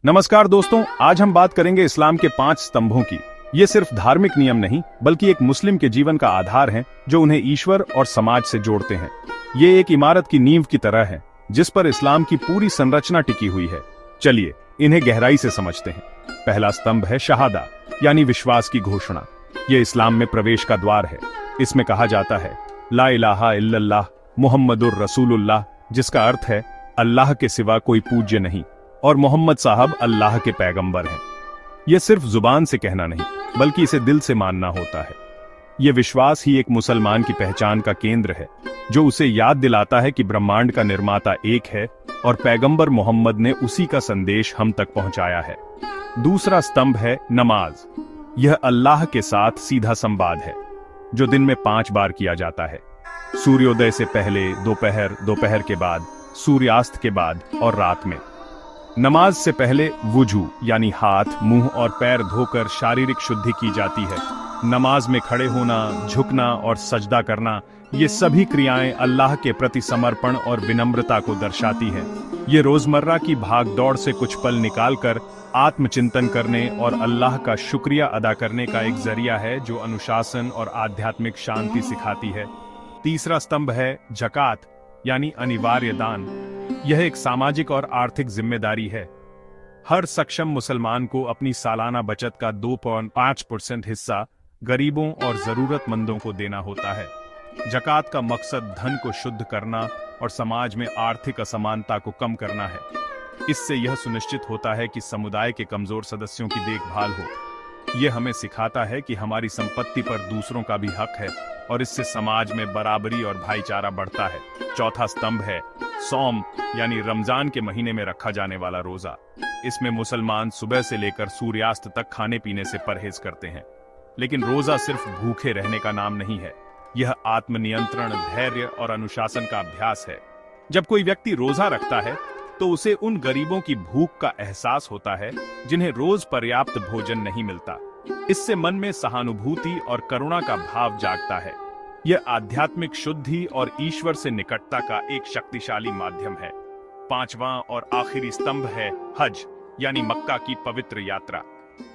नमस्कार दोस्तों, आज हम बात करेंगे इस्लाम के 5 स्तंभों की। ये सिर्फ धार्मिक नियम नहीं बल्कि एक मुस्लिम के जीवन का आधार हैं जो उन्हें ईश्वर और समाज से जोड़ते हैं। ये एक इमारत की नींव की तरह है जिस पर इस्लाम की पूरी संरचना टिकी हुई है। चलिए इन्हें गहराई से समझते हैं। पहला स्तंभ है शहादा यानी विश्वास की घोषणा। ये इस्लाम में प्रवेश का द्वार है। इसमें कहा जाता है ला इलाहा इल्लल्लाह मुहम्मदुर रसूलुल्लाह, जिसका अर्थ है अल्लाह के सिवा कोई पूज्य नहीं और मोहम्मद साहब अल्लाह के पैगंबर हैं। यह सिर्फ जुबान से कहना नहीं बल्कि इसे दिल से मानना होता है। यह विश्वास ही एक मुसलमान की पहचान का केंद्र है जो उसे याद दिलाता है कि ब्रह्मांड का निर्माता एक है और पैगंबर मोहम्मद ने उसी का संदेश हम तक पहुंचाया है। दूसरा स्तंभ है नमाज। यह अल्लाह के साथ सीधा संवाद है जो दिन में 5 बार किया जाता है। सूर्योदय से पहले, दोपहर, दोपहर के बाद, सूर्यास्त के बाद और रात में। नमाज से पहले वुजू यानी हाथ, मुंह और पैर धोकर शारीरिक शुद्धि की जाती है। नमाज में खड़े होना, झुकना और सजदा करना, ये सभी क्रियाएं अल्लाह के प्रति समर्पण और विनम्रता को दर्शाती हैं। ये रोजमर्रा की भागदौड़ से कुछ पल निकालकर आत्मचिंतन करने और अल्लाह का शुक्रिया अदा करने का एक जरिया है जो अनुशासन और आध्यात्मिक शांति सिखाती है। तीसरा स्तंभ है ज़कात यानी अनिवार्य दान। यह एक सामाजिक और आर्थिक जिम्मेदारी है। हर सक्षम मुसलमान को अपनी सालाना बचत का 2.5% हिस्सा गरीबों और जरूरतमंदों को देना होता है। ज़कात का मकसद धन को शुद्ध करना और समाज में आर्थिक असमानता को कम करना है। इससे यह सुनिश्चित होता है कि समुदाय के कमजोर सदस्यों की देखभाल हो। यह हमें सिखाता है कि हमारी संपत्ति पर दूसरों का भी हक है और इससे समाज में बराबरी और भाईचारा बढ़ता है। चौथा स्तंभ है सौम यानी रमजान के महीने में रखा जाने वाला रोजा। इसमें मुसलमान सुबह से लेकर सूर्यास्त तक खाने पीने से परहेज करते हैं। लेकिन रोजा सिर्फ भूखे रहने का नाम नहीं है। यह आत्मनियंत्रण, धैर्य और अनुशासन का अभ्यास है। जब कोई व्यक्ति रोजा रखता है तो उसे उन गरीबों की भूख का एहसास होता है जिन्हें रोज पर्याप्त भोजन नहीं मिलता। इससे मन में सहानुभूति और करुणा का भाव जागता है। यह आध्यात्मिक शुद्धि और ईश्वर से निकटता का एक शक्तिशाली माध्यम है। पांचवां और आखिरी स्तंभ है हज यानी मक्का की पवित्र यात्रा।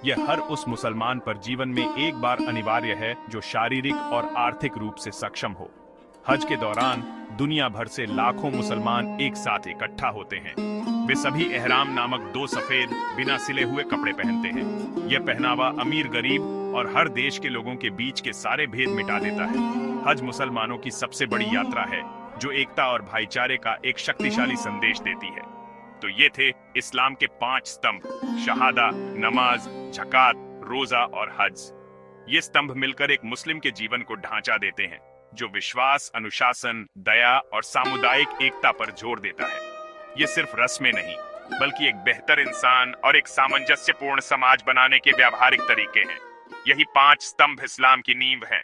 यह हर उस मुसलमान पर जीवन में एक बार अनिवार्य है जो शारीरिक और आर्थिक रूप से सक्षम हो। हज के दौरान दुनिया भर से लाखों मुसलमान एक साथ इकट्ठा होते हैं। वे सभी एहराम नामक 2 सफेद बिना सिले हुए कपड़े पहनते हैं। यह पहनावा अमीर गरीब और हर देश के लोगों के बीच के सारे भेद मिटा देता है। हज मुसलमानों की सबसे बड़ी यात्रा है जो एकता और भाईचारे का एक शक्तिशाली संदेश देती है। तो ये थे इस्लाम के 5 स्तंभ: शहादा, नमाज, ज़कात, रोजा और हज। ये स्तंभ मिलकर एक मुस्लिम के जीवन को ढांचा देते हैं जो विश्वास, अनुशासन, दया और सामुदायिक एकता पर जोर देता है। ये सिर्फ रस्में नहीं बल्कि एक बेहतर इंसान और एक सामंजस्यपूर्ण समाज बनाने के व्यावहारिक तरीके हैं। यही 5 स्तंभ इस्लाम की नींव हैं।